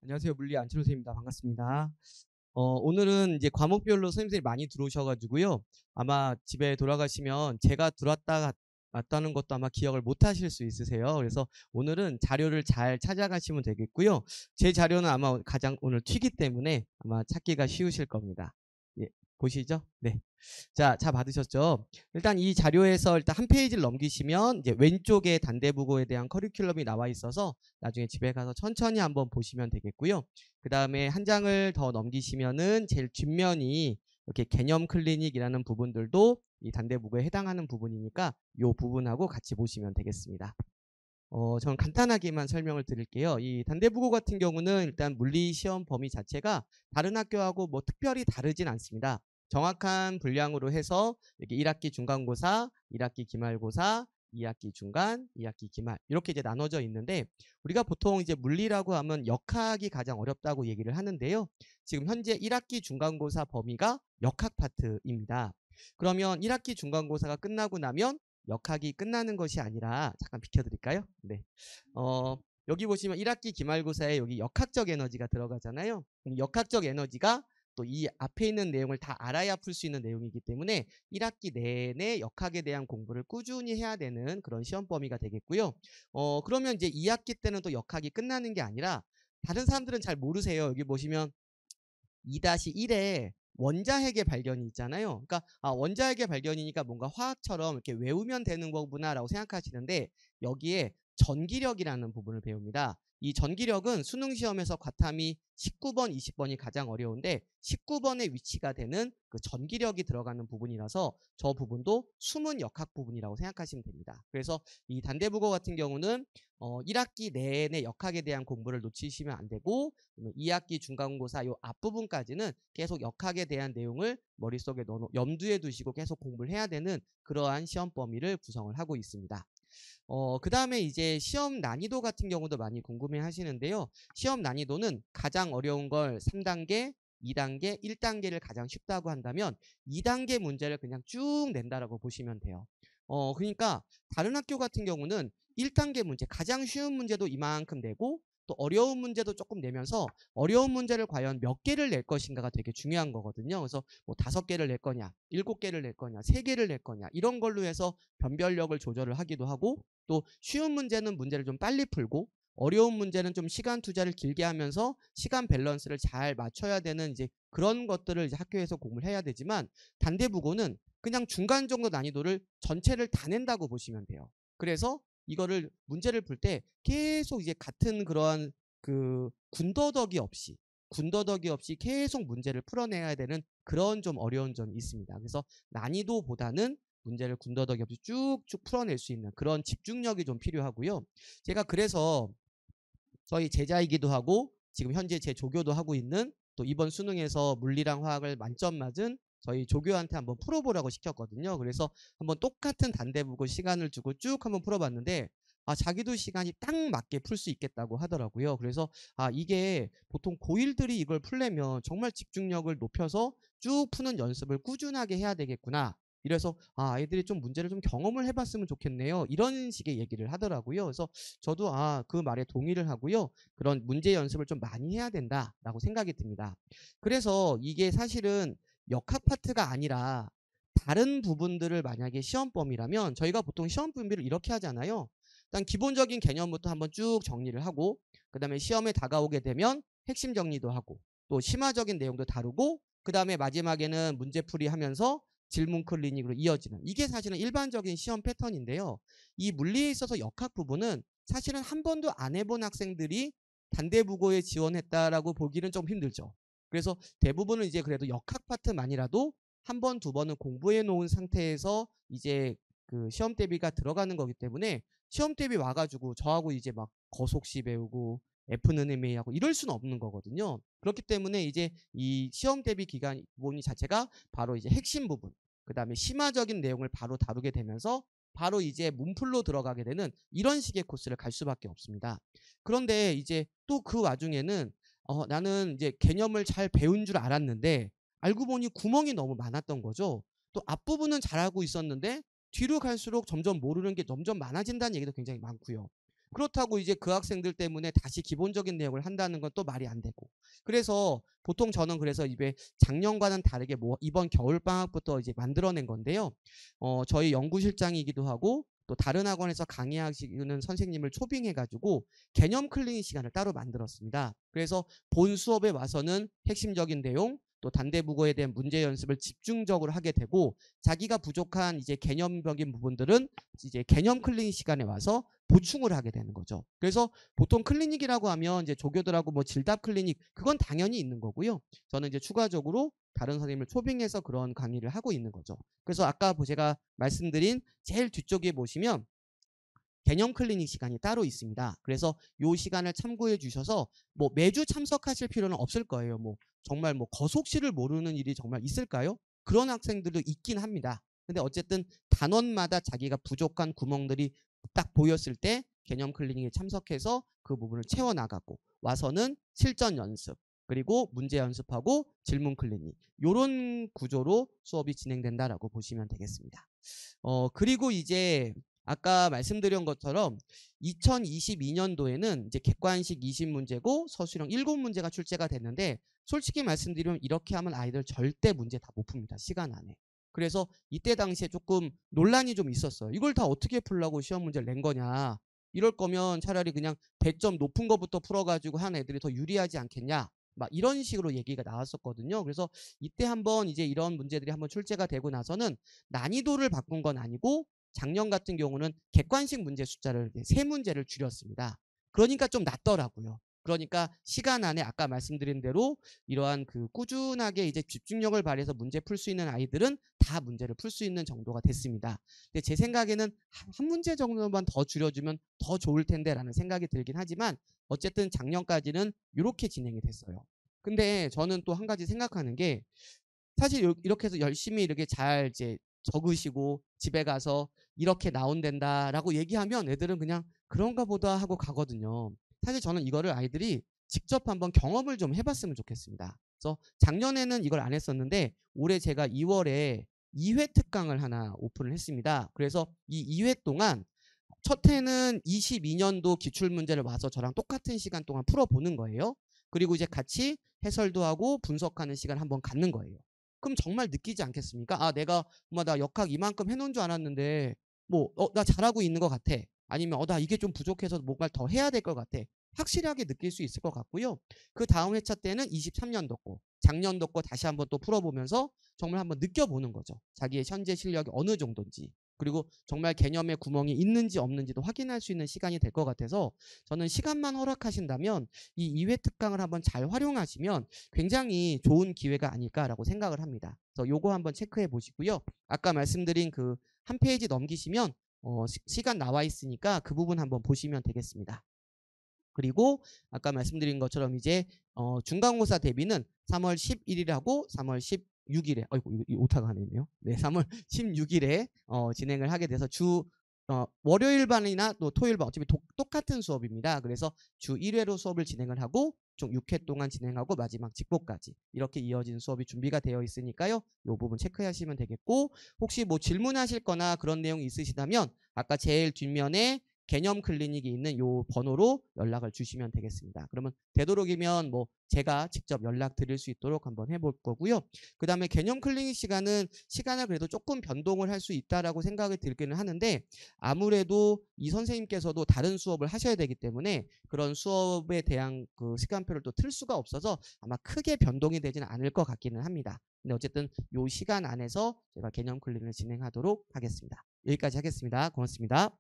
안녕하세요. 물리 안철호 선생님입니다. 반갑습니다. 오늘은 이제 과목별로 선생님들이 많이 들어오셔가지고요. 아마 집에 돌아가시면 제가 들어왔다 갔다는 것도 아마 기억을 못 하실 수 있으세요. 그래서 오늘은 자료를 잘 찾아가시면 되겠고요. 제 자료는 아마 가장 오늘 튀기 때문에 아마 찾기가 쉬우실 겁니다. 예, 보시죠. 네. 자, 받으셨죠? 일단 이 자료에서 일단 한 페이지를 넘기시면 이제 왼쪽에 단대국어에 대한 커리큘럼이 나와 있어서 나중에 집에 가서 천천히 한번 보시면 되겠고요. 그 다음에 한 장을 더 넘기시면은 제일 뒷면이 이렇게 개념 클리닉이라는 부분들도 이 단대국어에 해당하는 부분이니까 이 부분하고 같이 보시면 되겠습니다. 저는 간단하게만 설명을 드릴게요. 이 단대국어 같은 경우는 일단 물리 시험 범위 자체가 다른 학교하고 뭐 특별히 다르진 않습니다. 정확한 분량으로 해서 이렇게 1학기 중간고사, 1학기 기말고사, 2학기 중간, 2학기 기말 이렇게 이제 나눠져 있는데 우리가 보통 이제 물리라고 하면 역학이 가장 어렵다고 얘기를 하는데요. 지금 현재 1학기 중간고사 범위가 역학 파트입니다. 그러면 1학기 중간고사가 끝나고 나면 역학이 끝나는 것이 아니라 잠깐 비켜드릴까요? 네. 여기 보시면 1학기 기말고사에 여기 역학적 에너지가 들어가잖아요. 역학적 에너지가 또 이 앞에 있는 내용을 다 알아야 풀 수 있는 내용이기 때문에 1학기 내내 역학에 대한 공부를 꾸준히 해야 되는 그런 시험 범위가 되겠고요. 그러면 이제 2학기 때는 또 역학이 끝나는 게 아니라 다른 사람들은 잘 모르세요. 여기 보시면 2-1에 원자핵의 발견이 있잖아요. 그러니까 원자핵의 발견이니까 뭔가 화학처럼 이렇게 외우면 되는 거구나라고 생각하시는데 여기에 전기력이라는 부분을 배웁니다. 이 전기력은 수능 시험에서 과탐이 19번, 20번이 가장 어려운데 19번에 위치가 되는 그 전기력이 들어가는 부분이라서 저 부분도 숨은 역학 부분이라고 생각하시면 됩니다. 그래서 이 단대국어 같은 경우는 1학기 내내 역학에 대한 공부를 놓치시면 안 되고 2학기 중간고사 요 앞부분까지는 계속 역학에 대한 내용을 머릿속에 염두에 두시고 계속 공부를 해야 되는 그러한 시험 범위를 구성을 하고 있습니다. 그 다음에 이제 시험 난이도 같은 경우도 많이 궁금해 하시는데요. 시험 난이도는 가장 어려운 걸 3단계, 2단계, 1단계를 가장 쉽다고 한다면 2단계 문제를 그냥 쭉 낸다라고 보시면 돼요. 그러니까 다른 학교 같은 경우는 1단계 문제, 가장 쉬운 문제도 이만큼 내고 또 어려운 문제도 조금 내면서 어려운 문제를 과연 몇 개를 낼 것인가가 되게 중요한 거거든요. 그래서 뭐 5개를 낼 거냐, 7개를 낼 거냐, 3개를 낼 거냐 이런 걸로 해서 변별력을 조절을 하기도 하고 또 쉬운 문제는 문제를 좀 빨리 풀고 어려운 문제는 좀 시간 투자를 길게 하면서 시간 밸런스를 잘 맞춰야 되는 이제 그런 것들을 이제 학교에서 공부를 해야 되지만 단대국어는 그냥 중간 정도 난이도를 전체를 다 낸다고 보시면 돼요. 그래서 이거를 문제를 풀 때 계속 이제 같은 그러한 그 군더더기 없이 계속 문제를 풀어내야 되는 그런 좀 어려운 점이 있습니다. 그래서 난이도보다는 문제를 군더더기 없이 쭉쭉 풀어낼 수 있는 그런 집중력이 좀 필요하고요. 제가 그래서 저희 제자이기도 하고 지금 현재 제 조교도 하고 있는 또 이번 수능에서 물리랑 화학을 만점 맞은 저희 조교한테 한번 풀어보라고 시켰거든요. 그래서 한번 똑같은 단대국어 시간을 주고 쭉 한번 풀어봤는데 자기도 시간이 딱 맞게 풀 수 있겠다고 하더라고요. 그래서 이게 보통 고1들이 이걸 풀려면 정말 집중력을 높여서 쭉 푸는 연습을 꾸준하게 해야 되겠구나. 이래서 아이들이 좀 문제를 좀 경험을 해봤으면 좋겠네요. 이런 식의 얘기를 하더라고요. 그래서 저도 그 말에 동의를 하고요. 그런 문제 연습을 좀 많이 해야 된다라고 생각이 듭니다. 그래서 이게 사실은 역학 파트가 아니라 다른 부분들을 만약에 시험 범위라면 저희가 보통 시험 범위를 이렇게 하잖아요. 일단 기본적인 개념부터 한번 쭉 정리를 하고 그다음에 시험에 다가오게 되면 핵심 정리도 하고 또 심화적인 내용도 다루고 그다음에 마지막에는 문제풀이 하면서 질문 클리닉으로 이어지는 이게 사실은 일반적인 시험 패턴인데요. 이 물리에 있어서 역학 부분은 사실은 한 번도 안 해본 학생들이 단대국어에 지원했다라고 보기는 좀 힘들죠. 그래서 대부분은 이제 그래도 역학 파트만이라도 한 번, 두 번은 공부해 놓은 상태에서 이제 그 시험 대비가 들어가는 거기 때문에 시험 대비 와가지고 저하고 이제 막 거속시 배우고 F는 애매하고 이럴 수는 없는 거거든요. 그렇기 때문에 이제 이 시험 대비 기간 모니 자체가 바로 이제 핵심 부분, 그 다음에 심화적인 내용을 바로 다루게 되면서 바로 이제 문풀로 들어가게 되는 이런 식의 코스를 갈 수밖에 없습니다. 그런데 이제 또 그 와중에는 나는 이제 개념을 잘 배운 줄 알았는데 알고 보니 구멍이 너무 많았던 거죠. 또 앞부분은 잘하고 있었는데 뒤로 갈수록 점점 모르는 게 점점 많아진다는 얘기도 굉장히 많고요. 그렇다고 이제 그 학생들 때문에 다시 기본적인 내용을 한다는 건 또 말이 안 되고. 그래서 보통 저는 그래서 이게 작년과는 다르게 뭐 이번 겨울 방학부터 이제 만들어낸 건데요. 저희 연구실장이기도 하고 또 다른 학원에서 강의하시는 선생님을 초빙해가지고 개념 클리닉 시간을 따로 만들었습니다. 그래서 본 수업에 와서는 핵심적인 내용 또 단대국어에 대한 문제 연습을 집중적으로 하게 되고 자기가 부족한 이제 개념적인 부분들은 이제 개념 클리닉 시간에 와서 보충을 하게 되는 거죠. 그래서 보통 클리닉이라고 하면 이제 조교들하고 뭐 질답 클리닉 그건 당연히 있는 거고요. 저는 이제 추가적으로 다른 선생님을 초빙해서 그런 강의를 하고 있는 거죠. 그래서 아까 제가 말씀드린 제일 뒤쪽에 보시면 개념 클리닉 시간이 따로 있습니다. 그래서 이 시간을 참고해 주셔서 뭐 매주 참석하실 필요는 없을 거예요. 뭐 정말 뭐 거속시를 모르는 일이 정말 있을까요? 그런 학생들도 있긴 합니다. 근데 어쨌든 단원마다 자기가 부족한 구멍들이 딱 보였을 때 개념 클리닉에 참석해서 그 부분을 채워나가고 와서는 실전 연습 그리고 문제 연습하고 질문 클리닉 이런 구조로 수업이 진행된다라고 보시면 되겠습니다. 그리고 이제 아까 말씀드린 것처럼 2022년도에는 이제 객관식 20문제고 서술형 7문제가 출제가 됐는데 솔직히 말씀드리면 이렇게 하면 아이들 절대 문제 다 못 풉니다. 시간 안에. 그래서 이때 당시에 조금 논란이 좀 있었어요. 이걸 다 어떻게 풀라고 시험 문제를 낸 거냐. 이럴 거면 차라리 그냥 100점 높은 거부터 풀어가지고 한 애들이 더 유리하지 않겠냐. 막 이런 식으로 얘기가 나왔었거든요. 그래서 이때 한번 이제 이런 문제들이 한번 출제가 되고 나서는 난이도를 바꾼 건 아니고 작년 같은 경우는 객관식 문제 숫자를 3문제를 줄였습니다. 그러니까 좀 낫더라고요. 그러니까 시간 안에 아까 말씀드린 대로 이러한 그 꾸준하게 이제 집중력을 발휘해서 문제 풀 수 있는 아이들은 다 문제를 풀 수 있는 정도가 됐습니다. 근데 제 생각에는 한 문제 정도만 더 줄여주면 더 좋을 텐데라는 생각이 들긴 하지만 어쨌든 작년까지는 이렇게 진행이 됐어요. 근데 저는 또 한 가지 생각하는 게 사실 이렇게 해서 열심히 이렇게 잘 이제 적으시고 집에 가서 이렇게 나온댄다라고 얘기하면 애들은 그냥 그런가 보다 하고 가거든요. 사실 저는 이거를 아이들이 직접 한번 경험을 좀 해봤으면 좋겠습니다. 그래서 작년에는 이걸 안 했었는데 올해 제가 2월에 2회 특강을 하나 오픈을 했습니다. 그래서 이 2회 동안 첫 해는 22년도 기출문제를 와서 저랑 똑같은 시간 동안 풀어보는 거예요. 그리고 이제 같이 해설도 하고 분석하는 시간 한번 갖는 거예요. 그럼 정말 느끼지 않겠습니까? 아, 내가 나 역학 이만큼 해놓은 줄 알았는데 나 잘하고 있는 것 같아. 아니면 나 이게 좀 부족해서 뭔가 더 해야 될 것 같아. 확실하게 느낄 수 있을 것 같고요. 그 다음 회차 때는 23년도 거, 작년도 거 다시 한번 또 풀어보면서 정말 한번 느껴보는 거죠. 자기의 현재 실력이 어느 정도인지. 그리고 정말 개념의 구멍이 있는지 없는지도 확인할 수 있는 시간이 될 것 같아서 저는 시간만 허락하신다면 이 2회 특강을 한번 잘 활용하시면 굉장히 좋은 기회가 아닐까라고 생각을 합니다. 그래서 요거 한번 체크해 보시고요. 아까 말씀드린 그 한 페이지 넘기시면 시간 나와 있으니까 그 부분 한번 보시면 되겠습니다. 그리고 아까 말씀드린 것처럼 이제 중간고사 대비는 3월 11일하고 3월 16일에 아이고 이 오타가 하나 있네요. 네, 3월 16일에 진행을 하게 돼서 월요일 반이나 또 토요일 반 어차피 똑같은 수업입니다. 그래서 주 1회로 수업을 진행을 하고 총 6회 동안 진행하고 마지막 직보까지 이렇게 이어진 수업이 준비가 되어 있으니까요. 이 부분 체크하시면 되겠고 혹시 뭐 질문하실 거나 그런 내용이 있으시다면 아까 제일 뒷면에 개념 클리닉이 있는 요 번호로 연락을 주시면 되겠습니다. 그러면 되도록이면 뭐 제가 직접 연락 드릴 수 있도록 한번 해볼 거고요. 그 다음에 개념 클리닉 시간을 그래도 조금 변동을 할 수 있다라고 생각이 들기는 하는데 아무래도 이 선생님께서도 다른 수업을 하셔야 되기 때문에 그런 수업에 대한 그 시간표를 또 틀 수가 없어서 아마 크게 변동이 되지는 않을 것 같기는 합니다. 근데 어쨌든 요 시간 안에서 제가 개념 클리닉을 진행하도록 하겠습니다. 여기까지 하겠습니다. 고맙습니다.